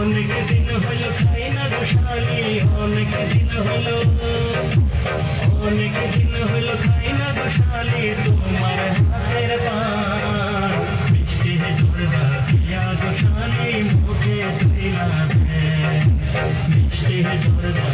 অনেক দিন হলো খাই না গোশালি, অনেক দিন হলো, অনেক দিন হলো খাই না গোশালি তোমার হাতের পান। মিষ্টি জর্দা দিয়া গোশালি মুখে তুইলা দে, মিষ্টি জর্দা